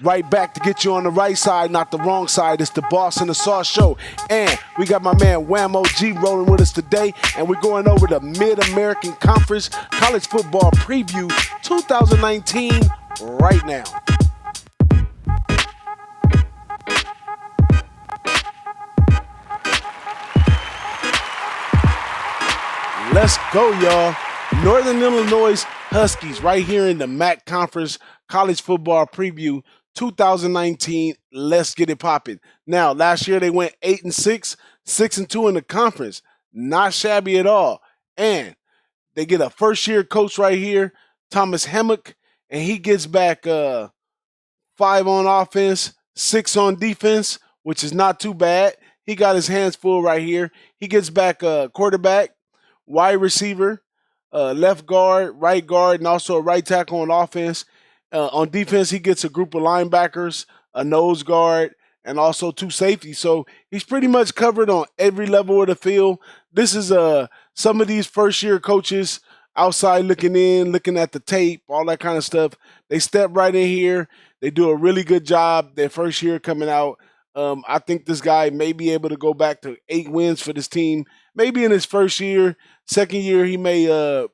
Right back to get you on the right side, not the wrong side. It's the Boss and the Sauce Show. And we got my man Wham OG rolling with us today. And we're going over the Mid-American Conference College Football Preview 2019 right now. Let's go, y'all. Northern Illinois Huskies right here in the MAC Conference College Football Preview 2019. Let's get it popping. Now, last year they went 8-6, 6-2 in the conference. Not shabby at all. And they get a first-year coach right here, Thomas Hammock, and he gets back 5 on offense, 6 on defense, which is not too bad. He got his hands full right here. He gets back a quarterback, wide receiver, left guard, right guard, and also a right tackle on offense. On defense, he gets a group of linebackers, a nose guard, and also 2 safeties. So he's pretty much covered on every level of the field. This is some of these first-year coaches outside looking in, looking at the tape, all that kind of stuff. They step right in here. They do a really good job their first year coming out. I think this guy may be able to go back to 8 wins for this team. Maybe in his first year. Second year, he may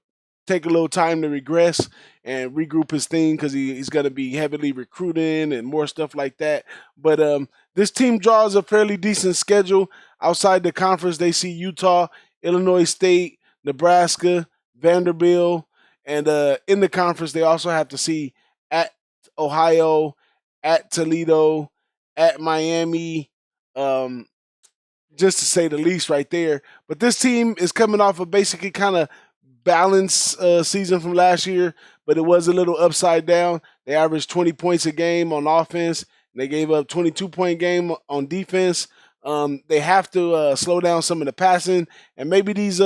take a little time to regress and regroup his thing because he's going to be heavily recruiting and more stuff like that. But this team draws a fairly decent schedule. Outside the conference, they see Utah, Illinois State, Nebraska, Vanderbilt, and in the conference, they also have to see at Ohio, at Toledo, at Miami, just to say the least right there. But this team is coming off a basically kind of balanced season from last year, but it was a little upside down. They averaged 20 points a game on offense. They gave up 22-point game on defense. They have to slow down some of the passing, and maybe these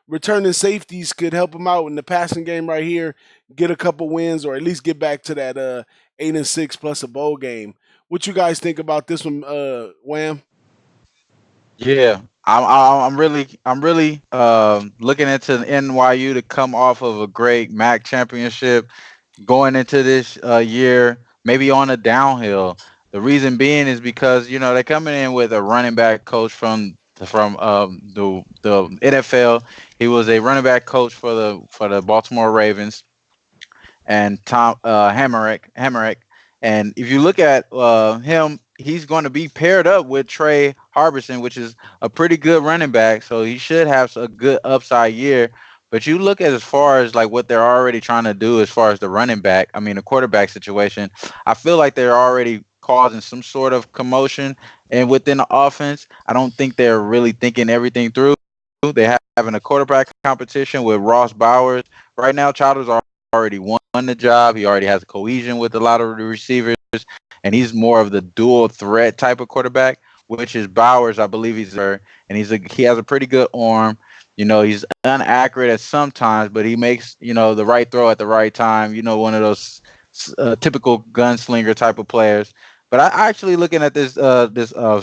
returning safeties could help them out in the passing game right here, get a couple wins, or at least get back to that 8-6 plus a bowl game. What you guys think about this one, Wham? Yeah, I'm really looking into the NYU to come off of a great MAC championship, going into this year maybe on a downhill. The reason being is because they're coming in with a running back coach from the NFL. He was a running back coach for the Baltimore Ravens, and Tom Hammerich. And if you look at him, he's going to be paired up with Trey Harbison, which is a pretty good running back. So he should have a good upside year. But you look at as far as like what they're already trying to do as far as the running back, the quarterback situation, I feel like they're already causing some sort of commotion and within the offense. I don't think they're really thinking everything through. They're having a quarterback competition with Ross Bowers. Right now, Childers already won the job. He already has a cohesion with a lot of the receivers, and he's more of the dual threat type of quarterback, which is Bowers. I believe he's there, and he has a pretty good arm. He's inaccurate at some times, but he makes the right throw at the right time. One of those typical gunslinger type of players. But I actually looking at this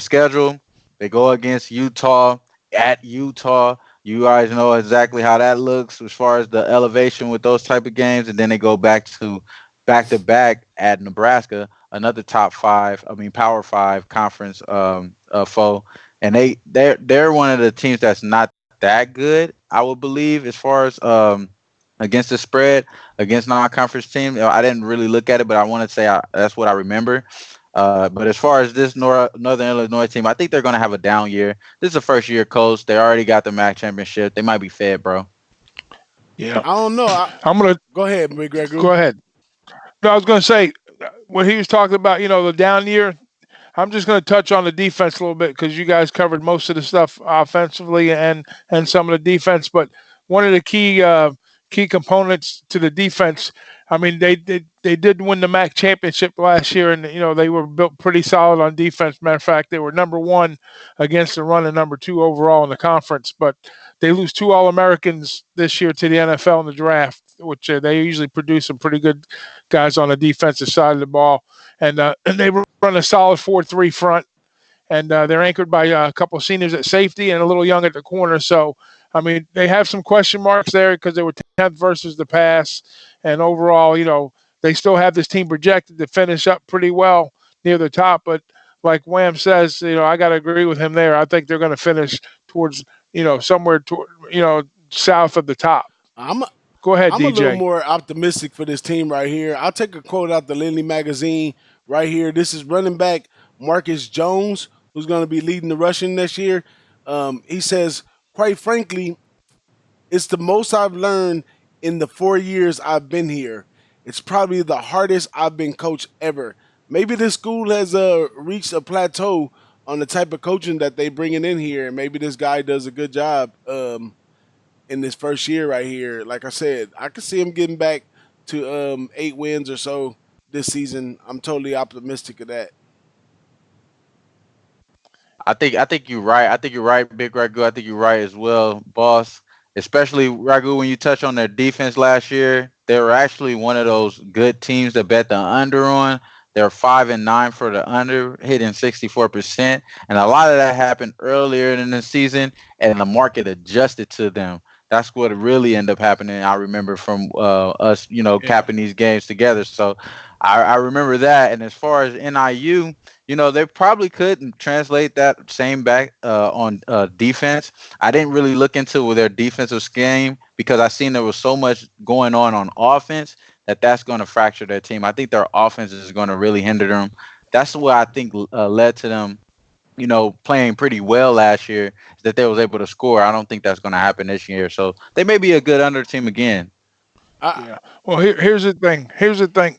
schedule, they go against Utah at Utah. You guys know exactly how that looks as far as the elevation with those type of games, and then they go back to back at Nebraska, another Power 5 conference foe, and they're one of the teams that's not that good, I would believe, as far as against the spread against non-conference teams. I didn't really look at it, but I want to say that's what I remember. But as far as this Northern Illinois team, I think they're going to have a down year. This is a first-year coach. They already got the MAC championship. They might be fed, bro. Yeah, I don't know. I'm gonna Go ahead, BigRagoo. go ahead. No, I was gonna say when he was talking about the down year. I'm just going to touch on the defense a little bit because you guys covered most of the stuff offensively and some of the defense. But one of the key components to the defense, they did win the MAC championship last year, and they were built pretty solid on defense. Matter of fact, they were number 1 against the run and number 2 overall in the conference. But they lose 2 All-Americans this year to the NFL in the draft, which they usually produce some pretty good guys on the defensive side of the ball. And they run a solid 4-3 front, and they're anchored by a couple of seniors at safety and a little young at the corner. So, they have some question marks there because they were 10th versus the pass, and overall, they still have this team projected to finish up pretty well near the top. But like Wham says, I got to agree with him there. I think they're going to finish towards, somewhere toward, south of the top. I'm Go ahead, I'm a little DJ. more optimistic for this team right here. I'll take a quote out the Lindley magazine right here. This is running back Marcus Jones, who's going to be leading the rushing next year. He says, quite frankly, it's the most I've learned in the 4 years I've been here. It's probably the hardest I've been coached ever. Maybe this school has reached a plateau on the type of coaching that they bringing in here, and maybe this guy does a good job in this first year right here. Like I said, I could see him getting back to 8 wins or so this season. I'm totally optimistic of that. I think you're right. I think you're right, Big Ragu. I think you're right as well, boss. Especially Ragu, when you touch on their defense last year, they were actually one of those good teams to bet the under on. They're 5-9 for the under, hitting 64%, and a lot of that happened earlier in the season, and the market adjusted to them. That's what really ended up happening. I remember from us, Yeah. capping these games together. So I remember that. And as far as NIU, they probably could translate that same back on defense. I didn't really look into their defensive scheme because I seen there was so much going on offense that's going to fracture their team. I think their offense is going to really hinder them. That's what I think led to them, playing pretty well last year, is that they was able to score. I don't think that's going to happen this year. So they may be a good under team again. I, Yeah. Well, here's the thing. Here's the thing.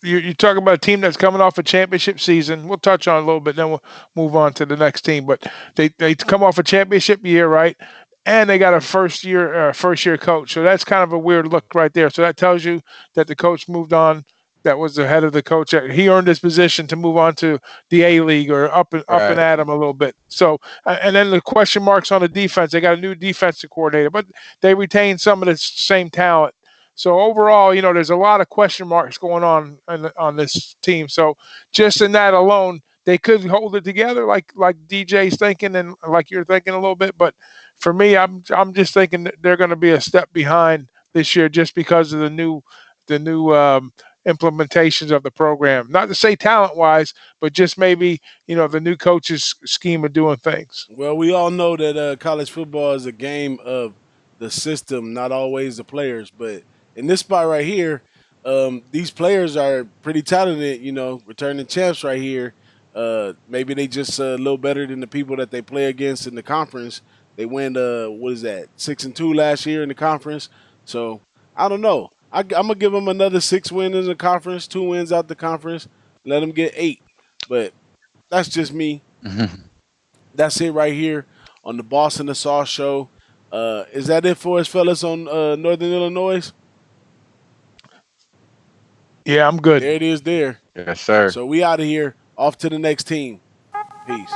You talk about a team that's coming off a championship season. We'll touch on it a little bit, then we'll move on to the next team. But they come off a championship year, right? And they got a first year coach. So that's kind of a weird look right there. So that tells you that the coach moved on. That was the head of the coach. He earned his position to move on to the A League or up and Right. at him a little bit. So and then the question marks on the defense. They got a new defensive coordinator, but they retained some of the same talent. So overall, there's a lot of question marks going on this team. So just in that alone, they could hold it together, like DJ's thinking and like you're thinking a little bit. But for me, I'm just thinking that they're going to be a step behind this year just because of the new implementations of the program. Not to say talent wise, but just maybe the new coach's scheme of doing things. well, we all know that college football is a game of the system, not always the players. But in this spot right here, these players are pretty talented. Returning champs right here. Maybe they just a little better than the people that they play against in the conference. They went what is that, 6-2 last year in the conference. So I don't know. I'm gonna give them another 6 wins in the conference, 2 wins out the conference. Let them get 8. But that's just me. That's it right here on the Boss and the Sauce show. Is that it for us, fellas, on Northern Illinois? Yeah, I'm good. There it is there. Yes, sir. So we out of here. Off to the next team. Peace.